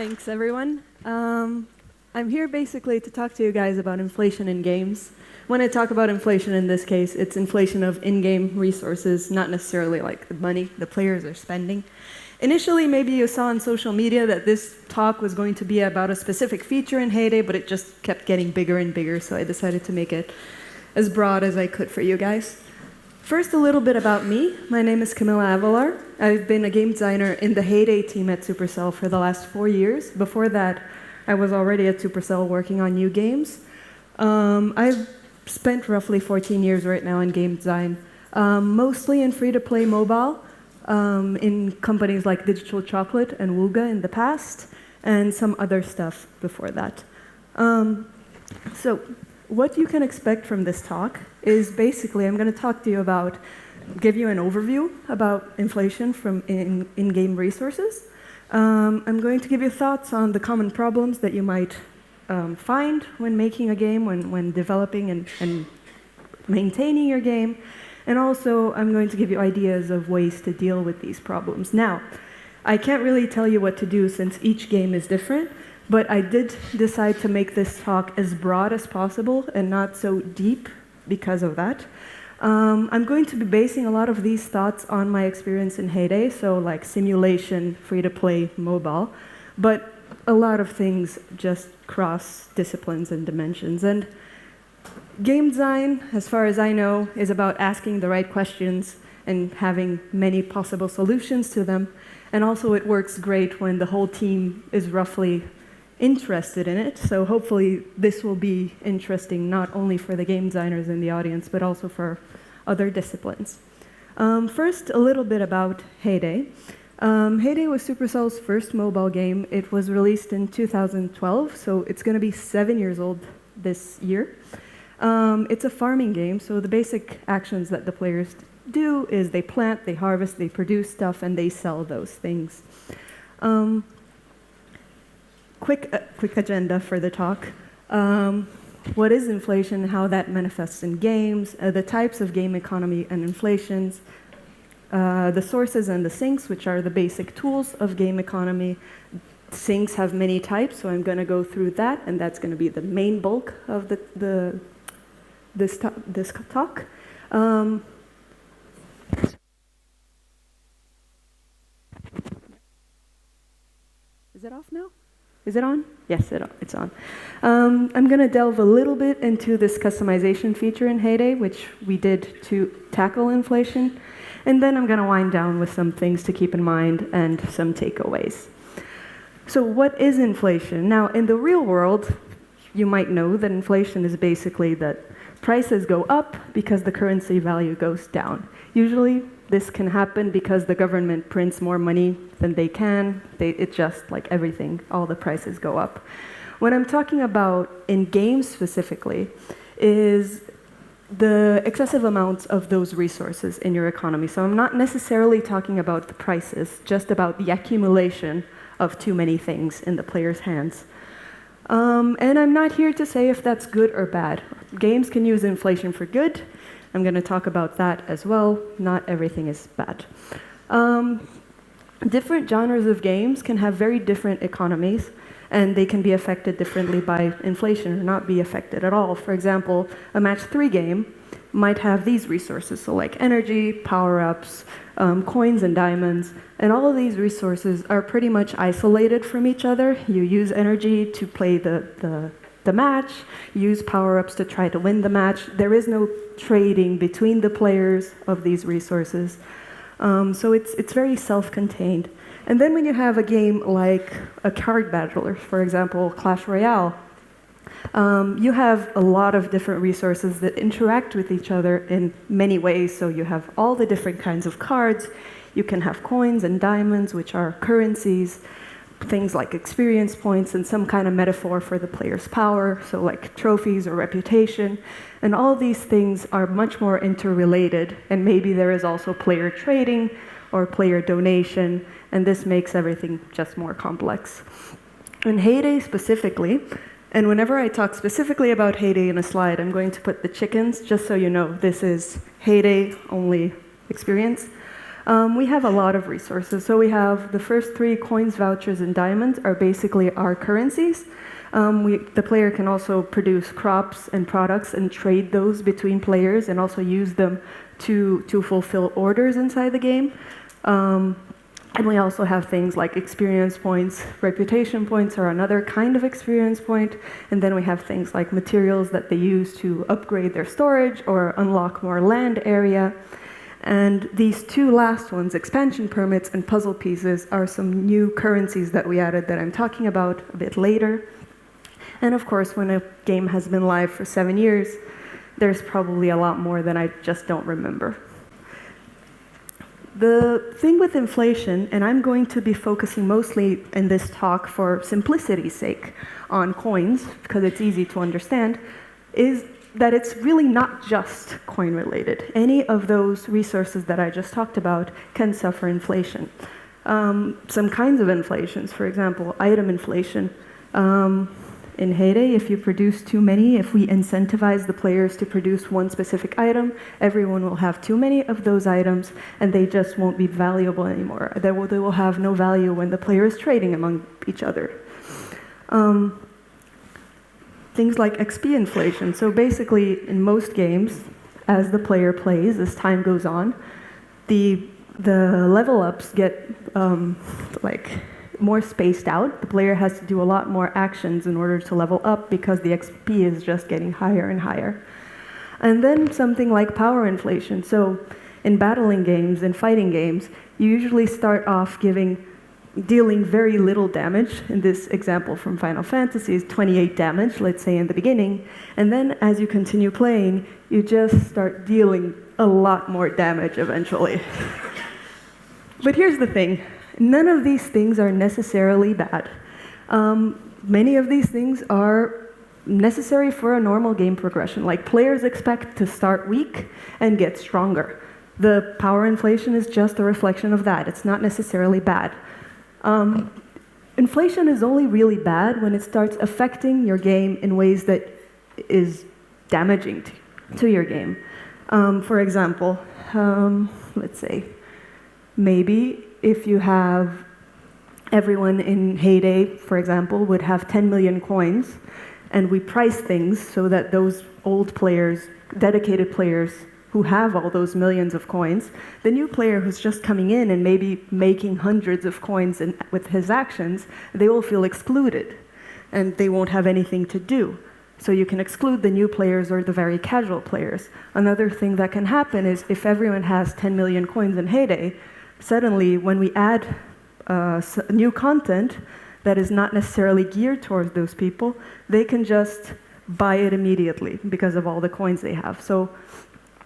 Thanks, everyone. I'm here basically to talk to you guys about inflation in games. When I talk about inflation in this case, it's inflation of in-game resources, not necessarily like the money the players are spending. Initially, maybe you saw on social media that this talk was going to be about a specific feature in Heyday, but it just kept getting bigger and bigger, so I decided to make it as broad as I could for you guys. First, a little bit about me. My name is Camilla Avellar. I've been a game designer in the Heyday team at Supercell for the last 4 years. Before that, I was already at Supercell working on new games. I've spent roughly 14 years right now in game design, mostly in free-to-play mobile, in companies like Digital Chocolate and Wooga in the past, and some other stuff before that. So what you can expect from this talk is basically I'm going to talk to you about, give you an overview about inflation from in-game resources. I'm going to give you thoughts on the common problems that you might find when making a game, when developing and maintaining your game. And also, I'm going to give you ideas of ways to deal with these problems. Now, I can't really tell you what to do since each game is different, but I did decide to make this talk as broad as possible and not so deep because of that. I'm going to be basing a lot of these thoughts on my experience in Heyday, so like simulation, free-to-play, mobile, but a lot of things just cross disciplines and dimensions. And game design, as far as I know, is about asking the right questions and having many possible solutions to them. And also it works great when the whole team is roughly interested in it. So hopefully this will be interesting not only for the game designers in the audience, but also for other disciplines. First, a little bit about Heyday. Heyday was Supercell's first mobile game. It was released in 2012, so it's going to be 7 years old this year. It's a farming game, so the basic actions that the players do is they plant, they harvest, they produce stuff, and they sell those things. Quick agenda for the talk. What is inflation, how that manifests in games, the types of game economy and inflations, the sources and the sinks, which are the basic tools of game economy. Sinks have many types, so I'm going to go through that, and that's going to be the main bulk of this talk. Is it off now? Is it on? Yes, it's on. I'm going to delve a little bit into this customization feature in Heyday, which we did to tackle inflation. And then I'm going to wind down with some things to keep in mind and some takeaways. So what is inflation? Now, in the real world, you might know that inflation is basically that prices go up because the currency value goes down. Usually, this can happen because the government prints more money than they can. It's just like everything, all the prices go up. What I'm talking about in games specifically is the excessive amounts of those resources in your economy. So I'm not necessarily talking about the prices, just about the accumulation of too many things in the player's hands. And I'm not here to say if that's good or bad. Games can use inflation for good. I'm going to talk about that as well. Not everything is bad. Different genres of games can have very different economies, and they can be affected differently by inflation or not be affected at all. For example, a match 3 game might have these resources, so like energy, power-ups, coins and diamonds, and all of these resources are pretty much isolated from each other. You use energy to play the match, use power-ups to try to win the match. There is no trading between the players of these resources. So it's very self-contained. And then when you have a game like a card battler, for example, Clash Royale, you have a lot of different resources that interact with each other in many ways. So you have all the different kinds of cards. You can have coins and diamonds, which are currencies, things like experience points and some kind of metaphor for the player's power, so like trophies or reputation. And all these things are much more interrelated, and maybe there is also player trading or player donation, and this makes everything just more complex. In Heyday specifically, and whenever I talk specifically about Heyday in a slide, I'm going to put the chickens, just so you know this is Heyday only experience. We have a lot of resources. So we have the first three: coins, vouchers, and diamonds are basically our currencies. The player can also produce crops and products and trade those between players and also use them to fulfill orders inside the game. And we also have things like experience points. Reputation points are another kind of experience point. And then we have things like materials that they use to upgrade their storage or unlock more land area. And these two last ones, expansion permits and puzzle pieces, are some new currencies that we added that I'm talking about a bit later. And of course, when a game has been live for 7 years, there's probably a lot more that I just don't remember. The thing with inflation, and I'm going to be focusing mostly in this talk for simplicity's sake on coins, because it's easy to understand, is that it's really not just coin related. Any of those resources that I just talked about can suffer inflation. Some kinds of inflations, for example, item inflation. In Heyday, if you produce too many, if we incentivize the players to produce one specific item, everyone will have too many of those items, and they just won't be valuable anymore. They will have no value when the player is trading among each other. Things like XP inflation. So basically, in most games, as the player plays, as time goes on, the level ups get more spaced out. The player has to do a lot more actions in order to level up because the XP is just getting higher and higher. And then something like power inflation. So in battling games, in fighting games, you usually start off dealing very little damage. In this example from Final Fantasy is 28 damage, let's say in the beginning. And then as you continue playing, you just start dealing a lot more damage eventually. But here's the thing. None of these things are necessarily bad. Many of these things are necessary for a normal game progression. Like, players expect to start weak and get stronger. The power inflation is just a reflection of that. It's not necessarily bad. Inflation is only really bad when it starts affecting your game in ways that is damaging to your game. For example, let's say, maybe if you have everyone in Heyday, for example, would have 10 million coins, and we price things so that those old players, dedicated players who have all those millions of coins, the new player who's just coming in and maybe making hundreds of coins with his actions, they will feel excluded, and they won't have anything to do. So you can exclude the new players or the very casual players. Another thing that can happen is if everyone has 10 million coins in Heyday, suddenly, when we add new content that is not necessarily geared towards those people, they can just buy it immediately because of all the coins they have. So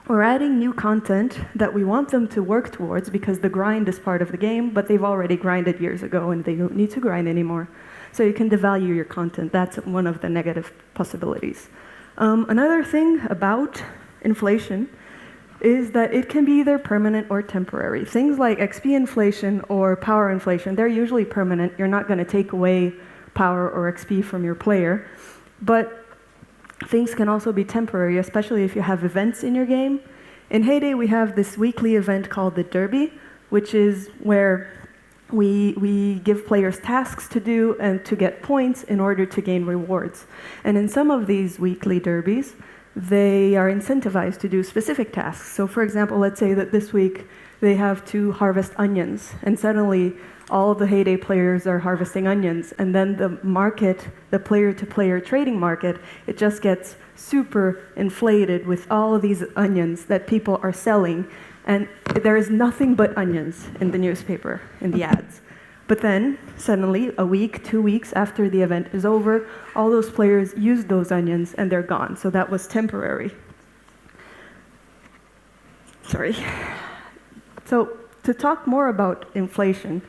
we're adding new content that we want them to work towards because the grind is part of the game, but they've already grinded years ago and they don't need to grind anymore. So you can devalue your content. That's one of the negative possibilities. Another thing about inflation is that it can be either permanent or temporary. Things like XP inflation or power inflation, they're usually permanent. You're not going to take away power or XP from your player. But things can also be temporary, especially if you have events in your game. In Heyday, we have this weekly event called the Derby, which is where we give players tasks to do and to get points in order to gain rewards. And in some of these weekly derbies, they are incentivized to do specific tasks. So for example, let's say that this week they have to harvest onions, and suddenly all of the Heyday players are harvesting onions, and then the market, the player-to-player trading market, it just gets super inflated with all of these onions that people are selling, and there is nothing but onions in the newspaper, in the ads. But then, suddenly, a week, 2 weeks after the event is over, all those players use those onions and they're gone. So that was temporary. Sorry. So to talk more about inflation,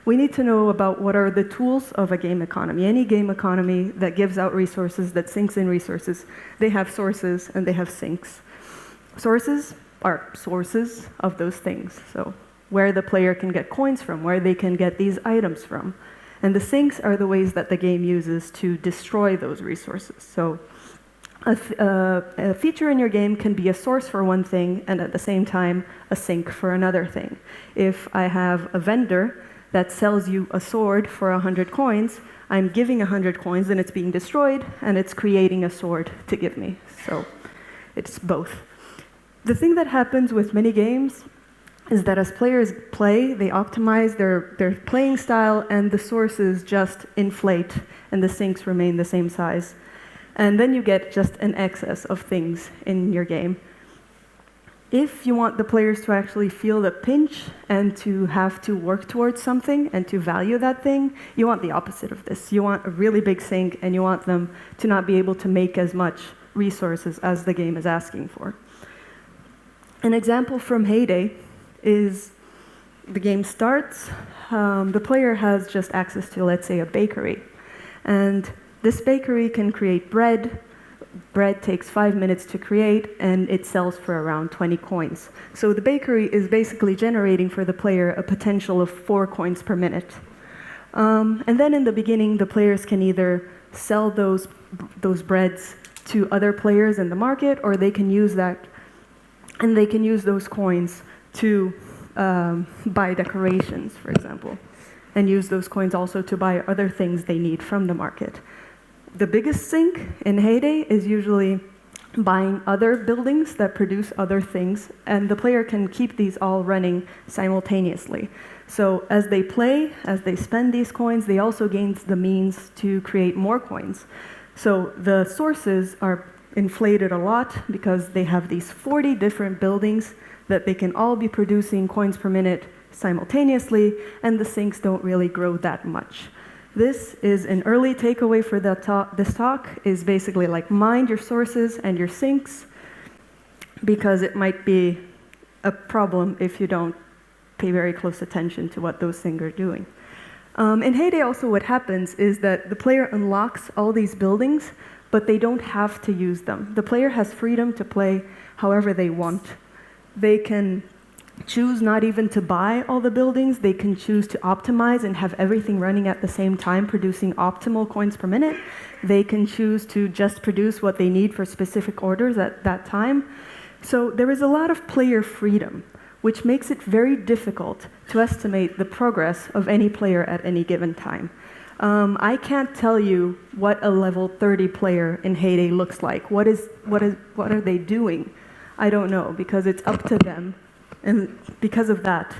we need to know about what are the tools of a game economy. Any game economy that gives out resources, that sinks in resources, they have sources and they have sinks. Sources are sources of those things. So where the player can get coins from, where they can get these items from. And the sinks are the ways that the game uses to destroy those resources. So a feature in your game can be a source for one thing and at the same time a sink for another thing. If I have a vendor that sells you a sword for 100 coins, I'm giving 100 coins and it's being destroyed and it's creating a sword to give me. So it's both. The thing that happens with many games is that as players play, they optimize their playing style and the sources just inflate and the sinks remain the same size. And then you get just an excess of things in your game. If you want the players to actually feel the pinch and to have to work towards something and to value that thing, you want the opposite of this. You want a really big sink and you want them to not be able to make as much resources as the game is asking for. An example from Heyday is the game starts, the player has just access to, let's say, a bakery. And this bakery can create bread. Bread takes 5 minutes to create, and it sells for around 20 coins. So the bakery is basically generating for the player a potential of 4 coins per minute. And then in the beginning, the players can either sell those breads to other players in the market, or they can use that, and they can use those coins to buy decorations, for example, and use those coins also to buy other things they need from the market. The biggest sink in Heyday is usually buying other buildings that produce other things, and the player can keep these all running simultaneously. So as they play, as they spend these coins, they also gain the means to create more coins. So the sources are inflated a lot because they have these 40 different buildings that they can all be producing coins per minute simultaneously, and the sinks don't really grow that much. This is an early takeaway for this talk, is basically like mind your sources and your sinks, because it might be a problem if you don't pay very close attention to what those things are doing. In Heyday also what happens is that the player unlocks all these buildings, but they don't have to use them. The player has freedom to play however they want. They can choose not even to buy all the buildings. They can choose to optimize and have everything running at the same time, producing optimal coins per minute. They can choose to just produce what they need for specific orders at that time. So there is a lot of player freedom, which makes it very difficult to estimate the progress of any player at any given time. I can't tell you what a level 30 player in Heyday looks like. What are they doing? I don't know, because it's up to them. And because of that,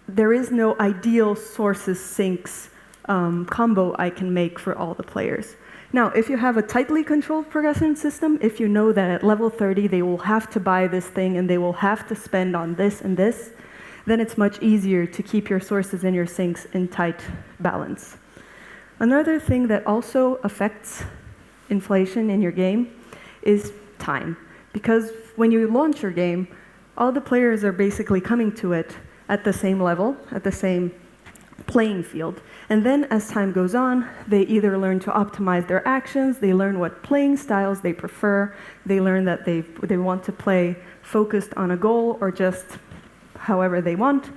there is no ideal sources sinks combo I can make for all the players. Now, if you have a tightly controlled progression system, if you know that at level 30 they will have to buy this thing and they will have to spend on this and this, then it's much easier to keep your sources and your sinks in tight balance. Another thing that also affects inflation in your game is time. Because when you launch your game, all the players are basically coming to it at the same level, at the same playing field. And then as time goes on, they either learn to optimize their actions, they learn what playing styles they prefer, they learn that they want to play focused on a goal or just however they want.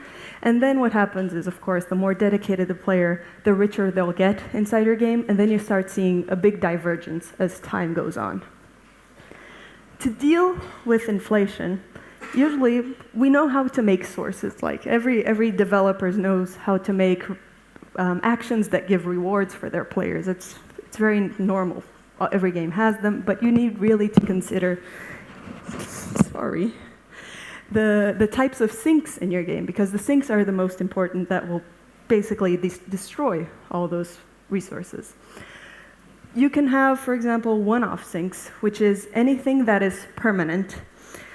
And then what happens is, of course, the more dedicated the player, the richer they'll get inside your game, and then you start seeing a big divergence as time goes on. To deal with inflation, usually we know how to make sources. Like every developer knows how to make actions that give rewards for their players. It's very normal. Every game has them, but you need really to consider, the types of sinks in your game, because the sinks are the most important that will basically destroy all those resources. You can have, for example, one-off sinks, which is anything that is permanent.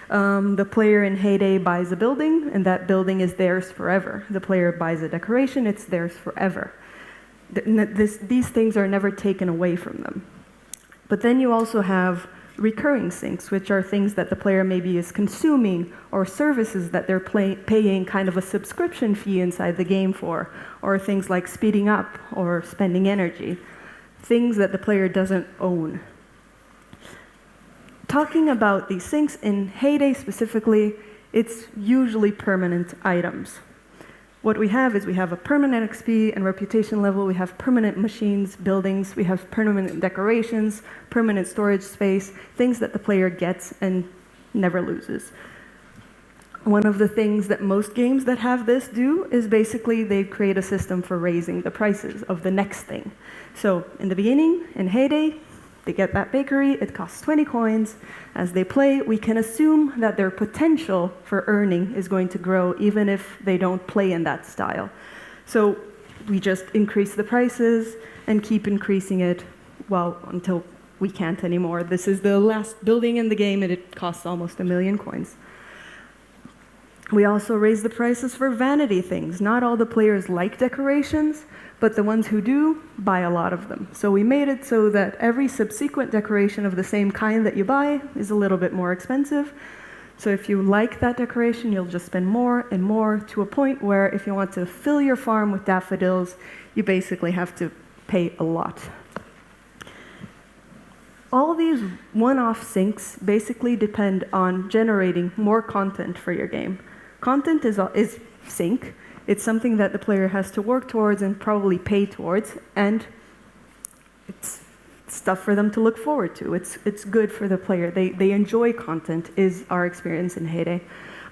The player in Heyday buys a building, and that building is theirs forever. The player buys a decoration, it's theirs forever. These things are never taken away from them. But then you also have recurring sinks, which are things that the player maybe is consuming, or services that they're paying kind of a subscription fee inside the game for, or things like speeding up or spending energy, things that the player doesn't own. Talking about these sinks in Heyday specifically, it's usually permanent items. What we have is we have a permanent XP and reputation level, we have permanent machines, buildings, we have permanent decorations, permanent storage space, things that the player gets and never loses. One of the things that most games that have this do is basically they create a system for raising the prices of the next thing. So in the beginning, in Heyday, they get that bakery, it costs 20 coins. As they play, we can assume that their potential for earning is going to grow even if they don't play in that style. So we just increase the prices and keep increasing it, well, until we can't anymore. This is the last building in the game and it costs almost 1 million coins. We also raise the prices for vanity things. Not all the players like decorations, but the ones who do buy a lot of them. So we made it so that every subsequent decoration of the same kind that you buy is a little bit more expensive. So if you like that decoration, you'll just spend more and more to a point where if you want to fill your farm with daffodils, you basically have to pay a lot. All of these one-off syncs basically depend on generating more content for your game. Content is sync. It's something that the player has to work towards and probably pay towards, and it's stuff for them to look forward to. It's good for the player. They enjoy content, is our experience in Heyday.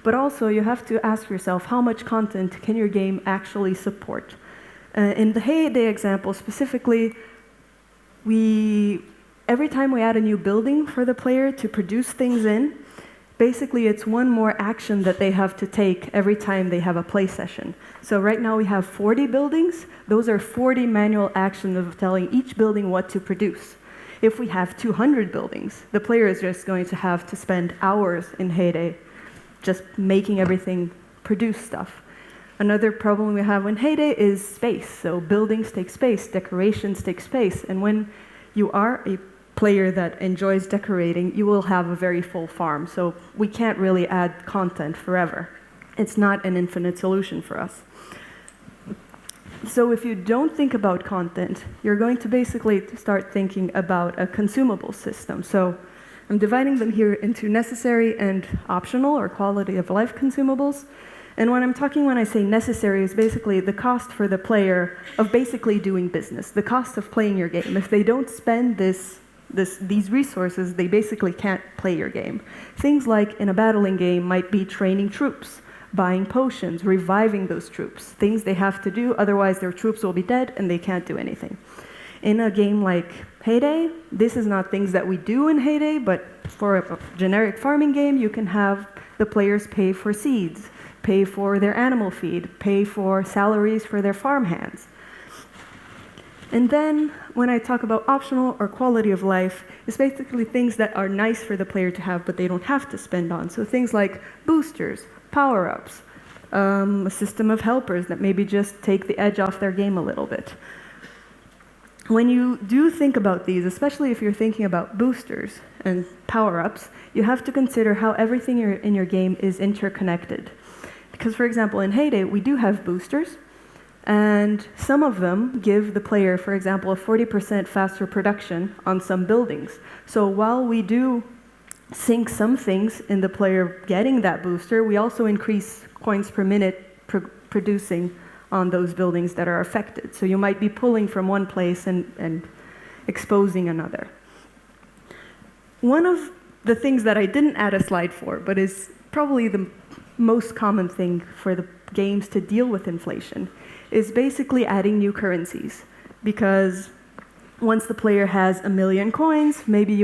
But also, you have to ask yourself, how much content can your game actually support? In the Heyday example specifically, every time we add a new building for the player to produce things in, basically it's one more action that they have to take every time they have a play session. So right now we have 40 buildings. Those are 40 manual actions of telling each building what to produce. If we have 200 buildings, the player is just going to have to spend hours in Heyday just making everything produce stuff. Another problem we have in Heyday is space. So buildings take space, decorations take space, and when you are a player that enjoys decorating, you will have a very full farm. So we can't really add content forever. It's not an infinite solution for us. So if you don't think about content, you're going to basically start thinking about a consumable system. So I'm dividing them here into necessary and optional or quality of life consumables. And when I say necessary is basically the cost for the player of basically doing business, the cost of playing your game. If they don't spend these resources, they basically can't play your game. Things like in a battling game might be training troops, buying potions, reviving those troops, things they have to do, otherwise their troops will be dead and they can't do anything. In a game like Heyday, this is not things that we do in Heyday, but for a generic farming game, you can have the players pay for seeds, pay for their animal feed, pay for salaries for their farm hands. And then when I talk about optional or quality of life, it's basically things that are nice for the player to have, but they don't have to spend on. So things like boosters, power-ups, a system of helpers that maybe just take the edge off their game a little bit. When you do think about these, especially if you're thinking about boosters and power-ups, you have to consider how everything in your game is interconnected. Because, for example, in Heyday, we do have boosters, and some of them give the player, for example, a 40% faster production on some buildings. So while we do sync some things in the player getting that booster, we also increase coins per minute producing on those buildings that are affected. So you might be pulling from one place and exposing another. One of the things that I didn't add a slide for, but is probably the most common thing for the games to deal with inflation, is basically adding new currencies. Because once the player has 1 million coins, maybe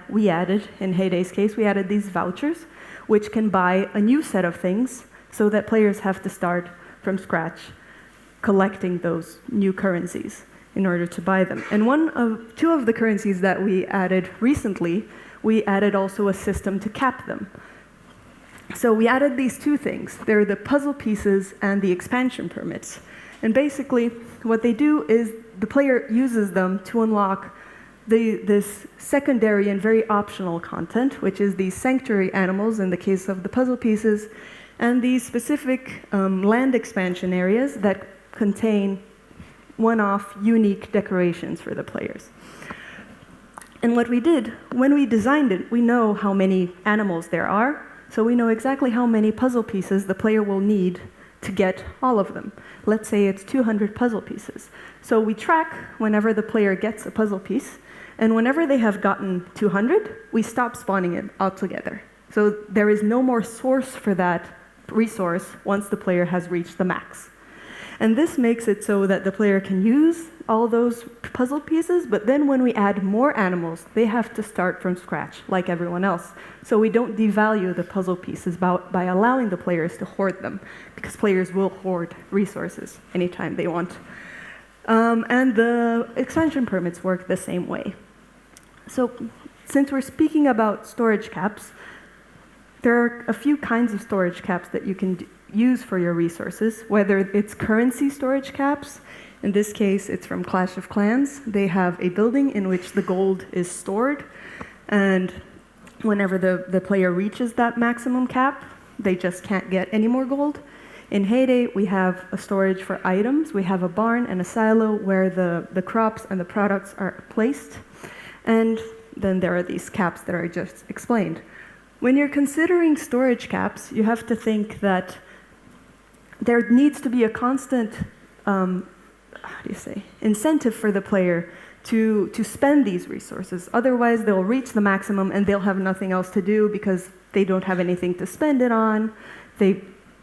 we added, in Heyday's case, we added these vouchers, which can buy a new set of things, so that players have to start from scratch collecting those new currencies in order to buy them. And two of the currencies that we added recently, we added also a system to cap them. So we added these two things. They're the puzzle pieces and the expansion permits. And basically, what they do is the player uses them to unlock this secondary and very optional content, which is these sanctuary animals in the case of the puzzle pieces, and these specific land expansion areas that contain one-off unique decorations for the players. And what we did, when we designed it, we know how many animals there are, so we know exactly how many puzzle pieces the player will need to get all of them. Let's say it's 200 puzzle pieces. So we track whenever the player gets a puzzle piece, and whenever they have gotten 200, we stop spawning it altogether. So there is no more source for that resource once the player has reached the max. And this makes it so that the player can use all those puzzle pieces, but then when we add more animals, they have to start from scratch, like everyone else. So we don't devalue the puzzle pieces by allowing the players to hoard them, because players will hoard resources anytime they want. And the expansion permits work the same way. So since we're speaking about storage caps, there are a few kinds of storage caps that you can use for your resources, whether it's currency storage caps. In this case, it's from Clash of Clans. They have a building in which the gold is stored, and whenever the player reaches that maximum cap, they just can't get any more gold. In Heyday, we have a storage for items. We have a barn and a silo where the crops and the products are placed. And then there are these caps that I just explained. When you're considering storage caps, you have to think that there needs to be a constant incentive for the player to spend these resources. Otherwise, they'll reach the maximum and they'll have nothing else to do because they don't have anything to spend it on. They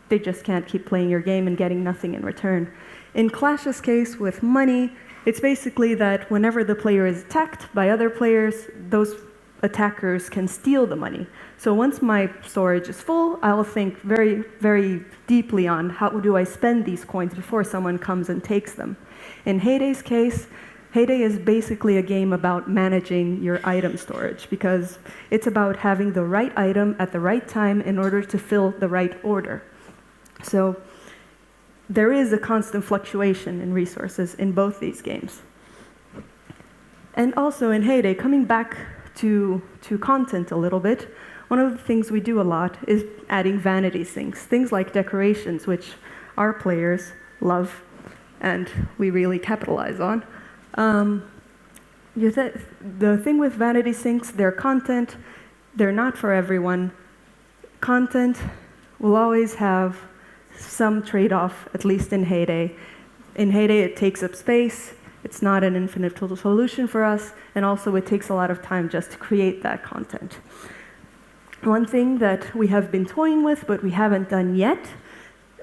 just can't keep playing your game and getting nothing in return. In Clash's case, with money, it's basically that whenever the player is attacked by other players, those attackers can steal the money. So once my storage is full, I'll think very, very deeply on how do I spend these coins before someone comes and takes them. In Heyday's case, Heyday is basically a game about managing your item storage, because it's about having the right item at the right time in order to fill the right order. So there is a constant fluctuation in resources in both these games. And also in Heyday, coming back to content a little bit, one of the things we do a lot is adding vanity things like decorations, which our players love and we really capitalize on. The thing with vanity sinks, they're content, they're not for everyone. Content will always have some trade-off, at least in Heyday. In Heyday, it takes up space, it's not an infinite solution for us, and also it takes a lot of time just to create that content. One thing that we have been toying with, but we haven't done yet,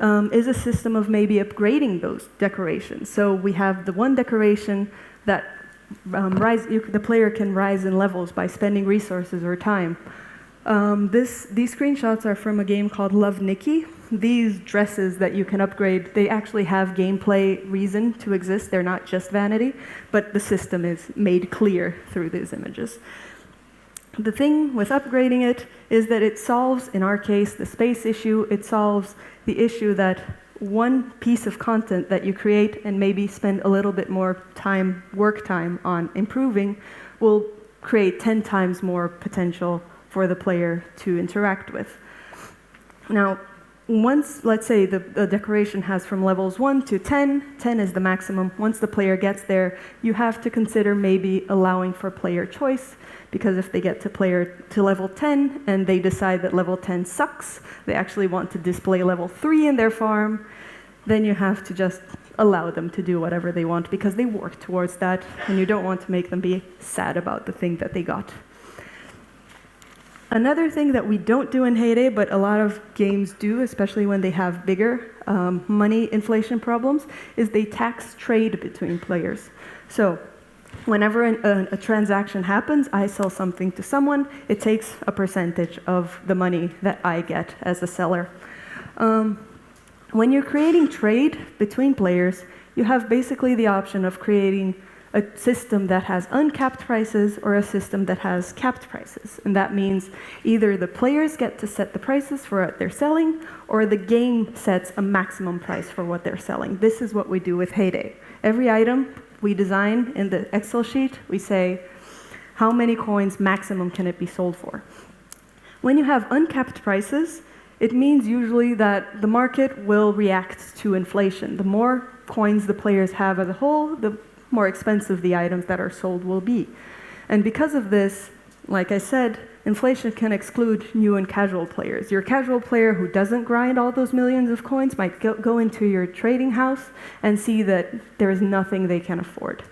is a system of maybe upgrading those decorations. So we have the one decoration that the player can rise in levels by spending resources or time. These screenshots are from a game called Love Nikki. These dresses that you can upgrade, they actually have gameplay reason to exist. They're not just vanity, but the system is made clear through these images. The thing with upgrading it is that it solves, in our case, the space issue. It solves the issue that one piece of content that you create and maybe spend a little bit more time, work time on improving, will create 10 times more potential for the player to interact with. Now, once, let's say, the decoration has from levels 1 to 10, 10 is the maximum. Once the player gets there, you have to consider maybe allowing for player choice, because if they get to level 10 and they decide that level 10 sucks, they actually want to display level 3 in their farm, then you have to just allow them to do whatever they want because they work towards that, and you don't want to make them be sad about the thing that they got. Another thing that we don't do in Heyday, but a lot of games do, especially when they have bigger money inflation problems, is they tax trade between players. So whenever a transaction happens, I sell something to someone, it takes a percentage of the money that I get as a seller. When you're creating trade between players, you have basically the option of creating a system that has uncapped prices or a system that has capped prices. And that means either the players get to set the prices for what they're selling, or the game sets a maximum price for what they're selling. This is what we do with Heyday. Every item we design in the Excel sheet, we say, how many coins maximum can it be sold for? When you have uncapped prices, it means usually that the market will react to inflation. The more coins the players have as a whole, the more expensive the items that are sold will be. And because of this, like I said, inflation can exclude new and casual players. Your casual player who doesn't grind all those millions of coins might go into your trading house and see that there is nothing they can afford.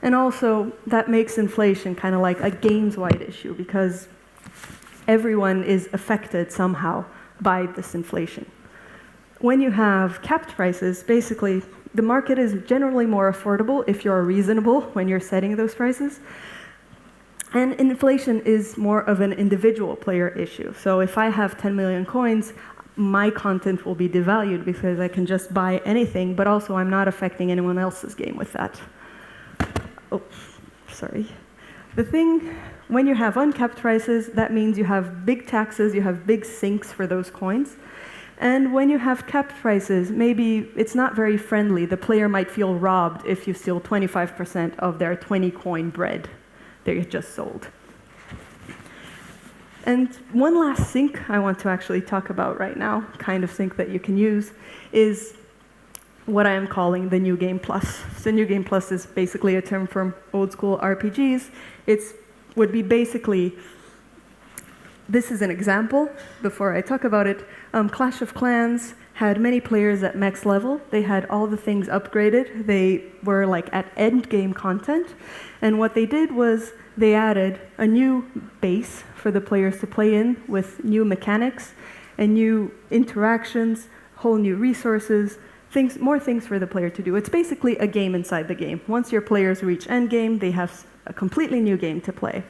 And also, that makes inflation kind of like a games-wide issue because everyone is affected somehow by this inflation. When you have capped prices, basically, the market is generally more affordable if you're reasonable when you're setting those prices. And inflation is more of an individual player issue. So if I have 10 million coins, my content will be devalued because I can just buy anything, but also I'm not affecting anyone else's game with that. Oh, sorry. The thing, when you have uncapped prices, that means you have big taxes, you have big sinks for those coins. And when you have capped prices, maybe it's not very friendly. The player might feel robbed if you steal 25% of their 20 coin bread they just sold. And one last sink I want to actually talk about right now, kind of sink that you can use, is what I am calling the New Game Plus. So New Game Plus is basically a term from old school RPGs. It would be basically, this is an example before I talk about it. Clash of Clans had many players at max level. They had all the things upgraded. They were like at end game content. And what they did was they added a new base for the players to play in with new mechanics and new interactions, whole new resources, more things for the player to do. It's basically a game inside the game. Once your players reach end game, they have a completely new game to play.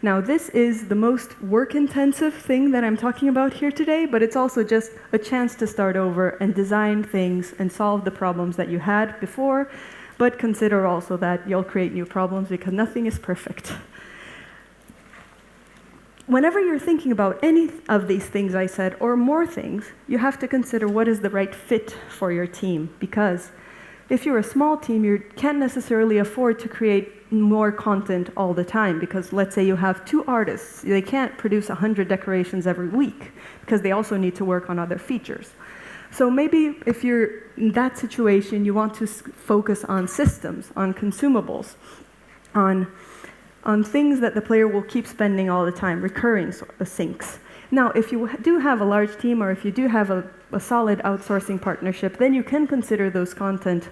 Now, this is the most work-intensive thing that I'm talking about here today, but it's also just a chance to start over and design things and solve the problems that you had before, but consider also that you'll create new problems because nothing is perfect. Whenever you're thinking about any of these things I said, or more things, you have to consider what is the right fit for your team, because if you're a small team, you can't necessarily afford to create more content all the time, because let's say you have 2 artists, they can't produce 100 decorations every week, because they also need to work on other features. So maybe if you're in that situation, you want to focus on systems, on consumables, on things that the player will keep spending all the time, recurring sinks. Now, if you do have a large team or if you do have a solid outsourcing partnership, then you can consider those content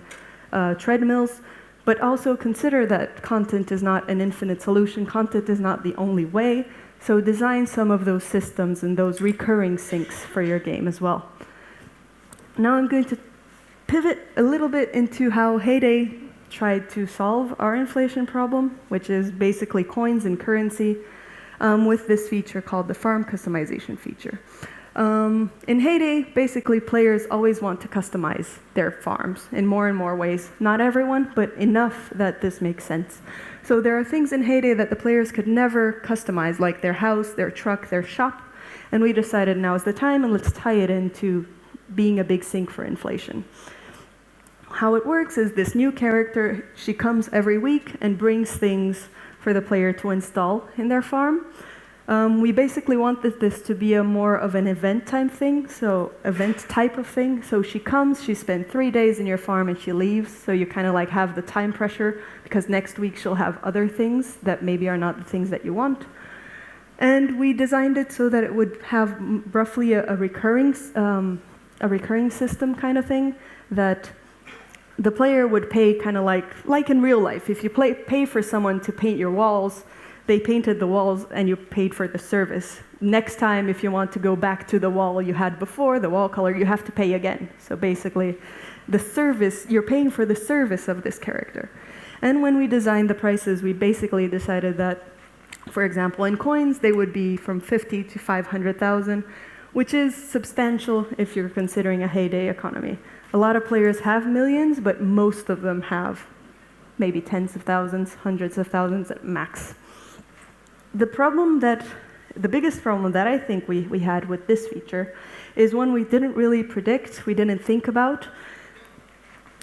treadmills, but also consider that content is not an infinite solution. Content is not the only way. So design some of those systems and those recurring sinks for your game as well. Now I'm going to pivot a little bit into how Heyday tried to solve our inflation problem, which is basically coins and currency, with this feature called the farm customization feature. In Heyday, basically players always want to customize their farms in more and more ways. Not everyone, but enough that this makes sense. So there are things in Heyday that the players could never customize, like their house, their truck, their shop, and we decided now is the time, and let's tie it into being a big sink for inflation. How it works is this new character, she comes every week and brings things for the player to install in their farm. We basically wanted this to be a more of an event type thing, so event type of thing. So she comes, she spends 3 days in your farm and she leaves, so you kind of like have the time pressure because next week she'll have other things that maybe are not the things that you want. And we designed it so that it would have roughly a recurring system kind of thing, that the player would pay kind of like in real life. If you pay for someone to paint your walls, they painted the walls and you paid for the service. Next time, if you want to go back to the wall you had before, the wall color, you have to pay again. So basically, the service, you're paying for the service of this character. And when we designed the prices, we basically decided that, for example, in coins, they would be from 50 to 500,000, which is substantial if you're considering a Heyday economy. A lot of players have millions, but most of them have maybe tens of thousands, hundreds of thousands at max. The biggest problem that I think we had with this feature is one we didn't really predict, we didn't think about.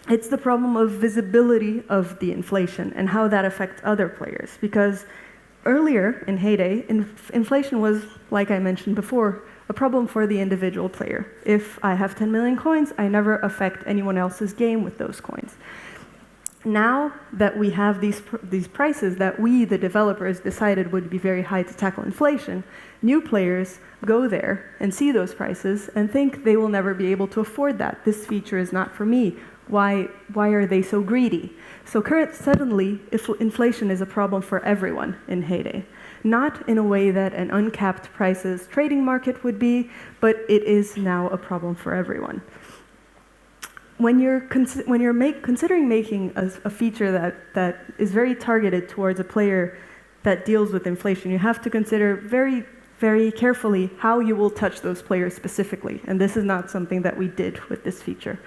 It's the problem of visibility of the inflation and how that affects other players. Because earlier in Heyday, inflation was, like I mentioned before, a problem for the individual player. If I have 10 million coins, I never affect anyone else's game with those coins. Now that we have these prices that we, the developers, decided would be very high to tackle inflation, new players go there and see those prices and think they will never be able to afford that. This feature is not for me. Why are they so greedy? So suddenly, inflation is a problem for everyone in Heyday. Not in a way that an uncapped prices trading market would be, but it is now a problem for everyone. When you're considering making a feature that is very targeted towards a player that deals with inflation, you have to consider very, very carefully how you will touch those players specifically. And this is not something that we did with this feature.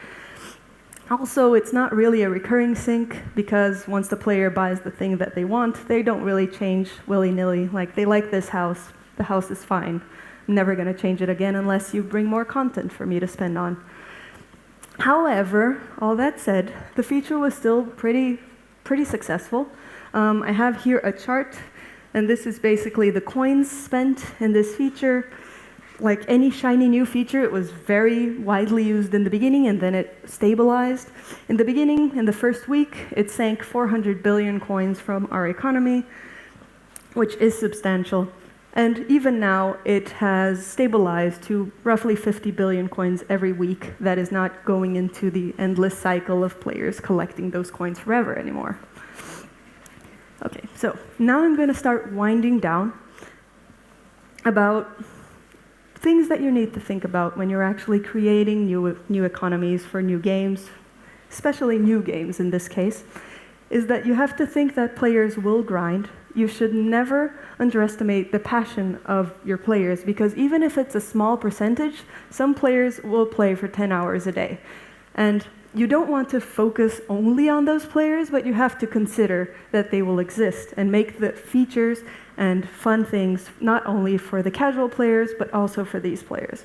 Also, it's not really a recurring sync, because once the player buys the thing that they want, they don't really change willy-nilly. Like, they like this house, the house is fine. I'm never going to change it again unless you bring more content for me to spend on. However, all that said, the feature was still pretty successful. I have here a chart, and this is basically the coins spent in this feature. Like any shiny new feature, it was very widely used in the beginning, and then it stabilized. In the beginning, in the first week, it sank 400 billion coins from our economy, which is substantial. And even now, it has stabilized to roughly 50 billion coins every week. That is not going into the endless cycle of players collecting those coins forever anymore. Okay, so now I'm going to start winding down about things that you need to think about when you're actually creating new economies for new games, especially new games in this case, is that you have to think that players will grind. You should never underestimate the passion of your players, because even if it's a small percentage, some players will play for 10 hours a day. And you don't want to focus only on those players, but you have to consider that they will exist and make the features and fun things not only for the casual players, but also for these players.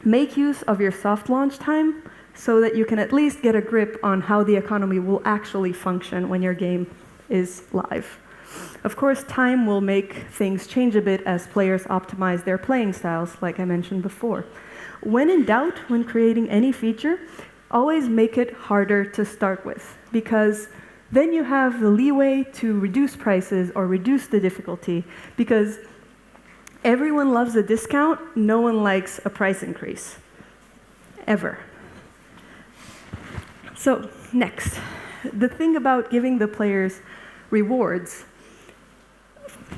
Make use of your soft launch time so that you can at least get a grip on how the economy will actually function when your game is live. Of course, time will make things change a bit as players optimize their playing styles, like I mentioned before. When in doubt, when creating any feature, always make it harder to start with, because then you have the leeway to reduce prices or reduce the difficulty, because everyone loves a discount, no one likes a price increase, ever. So, next, the thing about giving the players rewards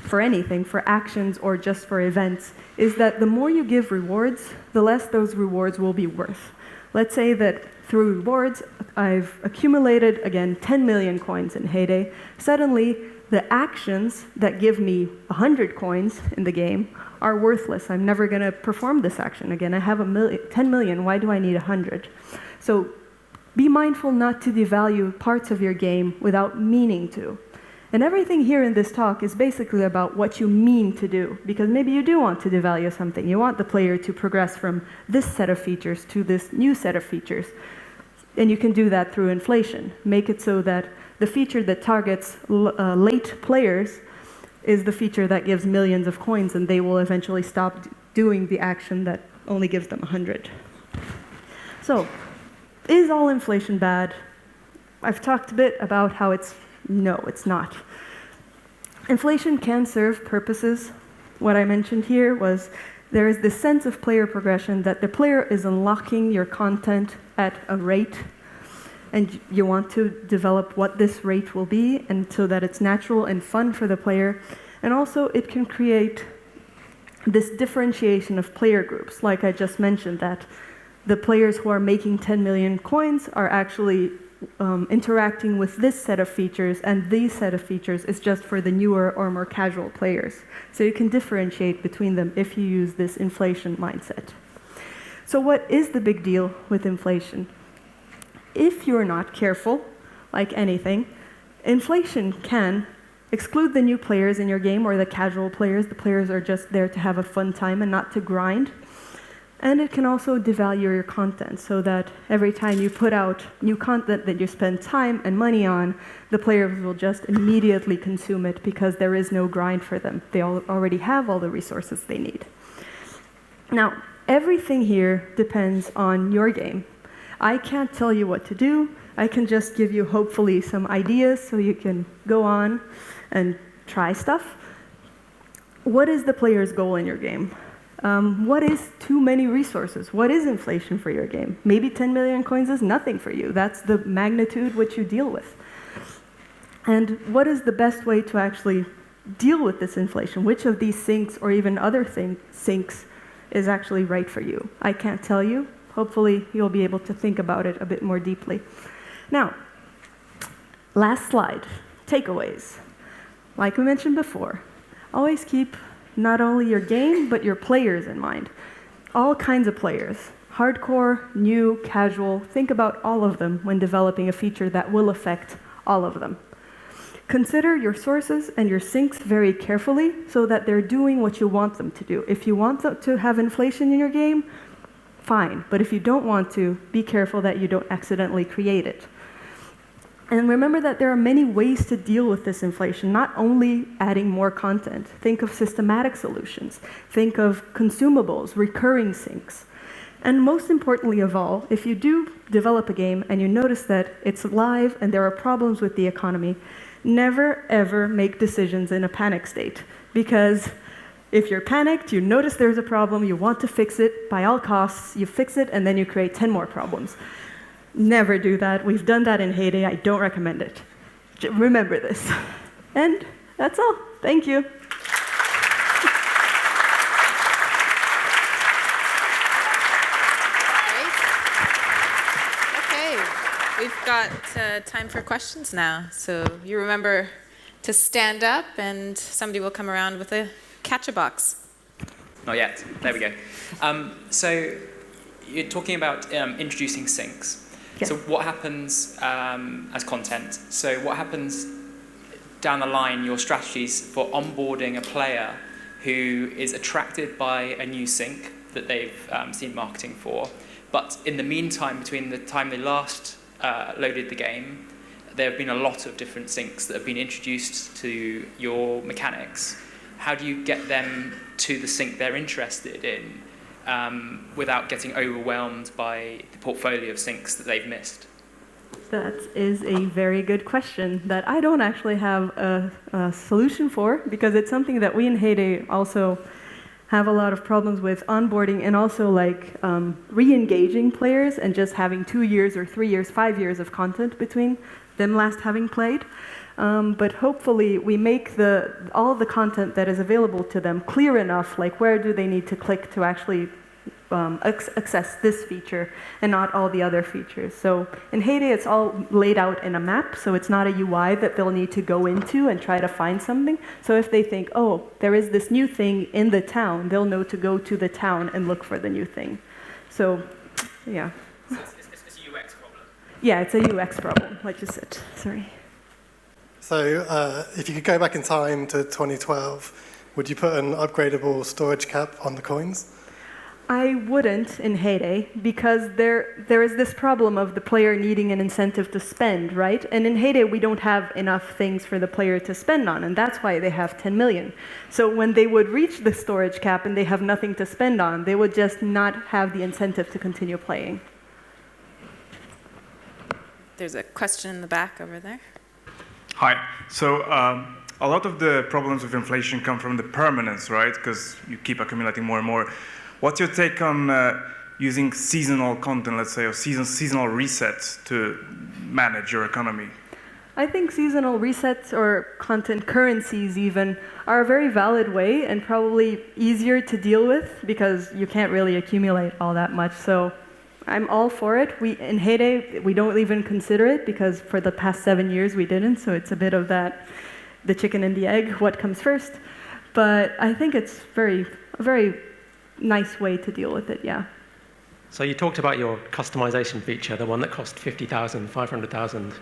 for anything, for actions or just for events, is that the more you give rewards, the less those rewards will be worth. Let's say that through rewards, I've accumulated, again, 10 million coins in Heyday. Suddenly, the actions that give me 100 coins in the game are worthless. I'm never going to perform this action again. I have 10 million. Why do I need 100? So be mindful not to devalue parts of your game without meaning to. And everything here in this talk is basically about what you mean to do, because maybe you do want to devalue something. You want the player to progress from this set of features to this new set of features. And you can do that through inflation. Make it so that the feature that targets late players is the feature that gives millions of coins, and they will eventually stop doing the action that only gives them 100. So, is all inflation bad? I've talked a bit about how no, it's not. Inflation can serve purposes. What I mentioned here was there is this sense of player progression that the player is unlocking your content at a rate, and you want to develop what this rate will be, and so that it's natural and fun for the player. And also it can create this differentiation of player groups, like I just mentioned, that the players who are making 10 million coins are actually interacting with this set of features, and these set of features is just for the newer or more casual players. So you can differentiate between them if you use this inflation mindset. So what is the big deal with inflation? If you're not careful, like anything, inflation can exclude the new players in your game or the casual players. The players are just there to have a fun time and not to grind. And it can also devalue your content, so that every time you put out new content that you spend time and money on, the players will just immediately consume it because there is no grind for them. They already have all the resources they need. Now, everything here depends on your game. I can't tell you what to do. I can just give you, hopefully, some ideas so you can go on and try stuff. What is the player's goal in your game? What is too many resources? What is inflation for your game? Maybe 10 million coins is nothing for you. That's the magnitude which you deal with. And what is the best way to actually deal with this inflation? Which of these sinks or even other sinks is actually right for you? I can't tell you. Hopefully, you'll be able to think about it a bit more deeply. Now, last slide, takeaways. Like we mentioned before, always keep not only your game, but your players in mind. All kinds of players, hardcore, new, casual, think about all of them when developing a feature that will affect all of them. Consider your sources and your sinks very carefully so that they're doing what you want them to do. If you want them to have inflation in your game, fine. But if you don't want to, be careful that you don't accidentally create it. And remember that there are many ways to deal with this inflation, not only adding more content. Think of systematic solutions. Think of consumables, recurring sinks. And most importantly of all, if you do develop a game and you notice that it's live and there are problems with the economy, never, ever make decisions in a panic state. Because if you're panicked, you notice there's a problem, you want to fix it, by all costs, you fix it, and then you create 10 more problems. Never do that. We've done that in Heyday. I don't recommend it. Remember this. And that's all. Thank you. We've got time for questions now. So you remember to stand up and somebody will come around with a catcher box. Not yet. There we go. So you're talking about introducing sinks. Yes. So what happens as content? So what happens down the line, your strategies for onboarding a player who is attracted by a new sink that they've seen marketing for, but in the meantime, between the time they last loaded the game, there have been a lot of different sinks that have been introduced to your mechanics. How do you get them to the sink they're interested in without getting overwhelmed by the portfolio of sinks that they've missed? That is a very good question that I don't actually have a solution for, because it's something that we in Heyday also have a lot of problems with onboarding, and also like re-engaging players and just having 2 years or 3 years, 5 years of content between them last having played. But hopefully we make all the content that is available to them clear enough, like where do they need to click to actually access this feature and not all the other features. So in Heyday, it's all laid out in a map, so it's not a UI that they'll need to go into and try to find something. So if they think, oh, there is this new thing in the town, they'll know to go to the town and look for the new thing. So, yeah. So it's a UX problem? Yeah, it's a UX problem, like you said. Sorry. So if you could go back in time to 2012, would you put an upgradable storage cap on the coins? I wouldn't in Heyday, because there is this problem of the player needing an incentive to spend, right? And in Heyday, we don't have enough things for the player to spend on, and that's why they have 10 million. So when they would reach the storage cap and they have nothing to spend on, they would just not have the incentive to continue playing. There's a question in the back over there. Hi. So a lot of the problems with inflation come from the permanence, right? Because you keep accumulating more and more. What's your take on using seasonal content, let's say, or seasonal resets to manage your economy? I think seasonal resets or content currencies even are a very valid way and probably easier to deal with because you can't really accumulate all that much. So I'm all for it. In Heyday, we don't even consider it because for the past 7 years we didn't. So it's a bit of that, the chicken and the egg, what comes first. But I think it's a very nice way to deal with it, yeah. So you talked about your customization feature, the one that cost 50,000, 500,000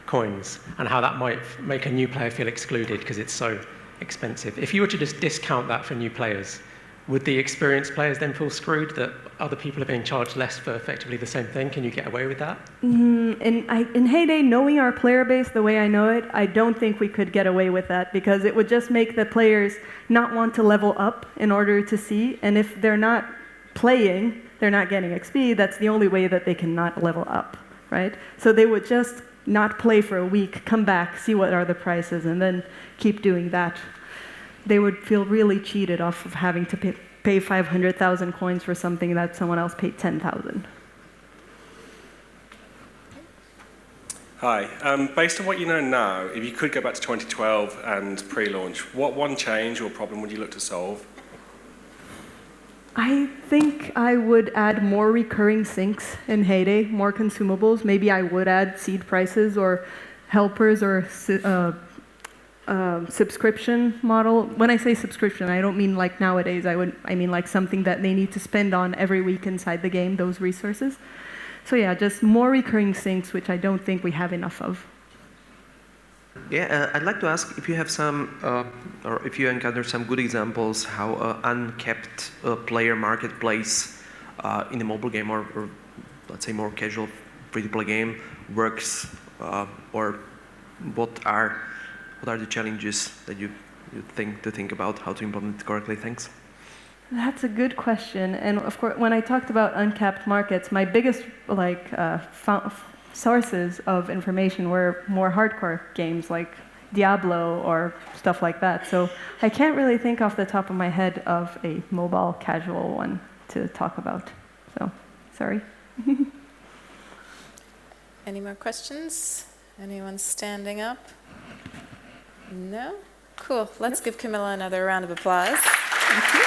coins, and how that might make a new player feel excluded because it's so expensive. If you were to just discount that for new players, would the experienced players then feel screwed that other people are being charged less for effectively the same thing? Can you get away with that? In Heyday, knowing our player base the way I know it, I don't think we could get away with that because it would just make the players not want to level up in order to see. And if they're not playing, they're not getting XP, that's the only way that they can not level up, right? So they would just not play for a week, come back, see what are the prices, and then keep doing that. They would feel really cheated off of having to pay 500,000 coins for something that someone else paid 10,000. Hi. Based on what you know now, if you could go back to 2012 and pre-launch, what one change or problem would you look to solve? I think I would add more recurring syncs in Heyday, more consumables. Maybe I would add seed prices or helpers or subscription model. When I say subscription, I don't mean like nowadays. I mean like something that they need to spend on every week inside the game, those resources. So yeah, just more recurring syncs, which I don't think we have enough of. Yeah, I'd like to ask if you have some, or if you encounter some good examples how uncapped player marketplace in a mobile game or let's say more casual free-to-play game works, or what are the challenges that you think about how to implement it correctly? Thanks. That's a good question. And of course, when I talked about uncapped markets, my biggest sources of information were more hardcore games like Diablo or stuff like that. So I can't really think off the top of my head of a mobile casual one to talk about. So, sorry. Any more questions? Anyone standing up? No? Cool. Let's give Camilla another round of applause. Thank you.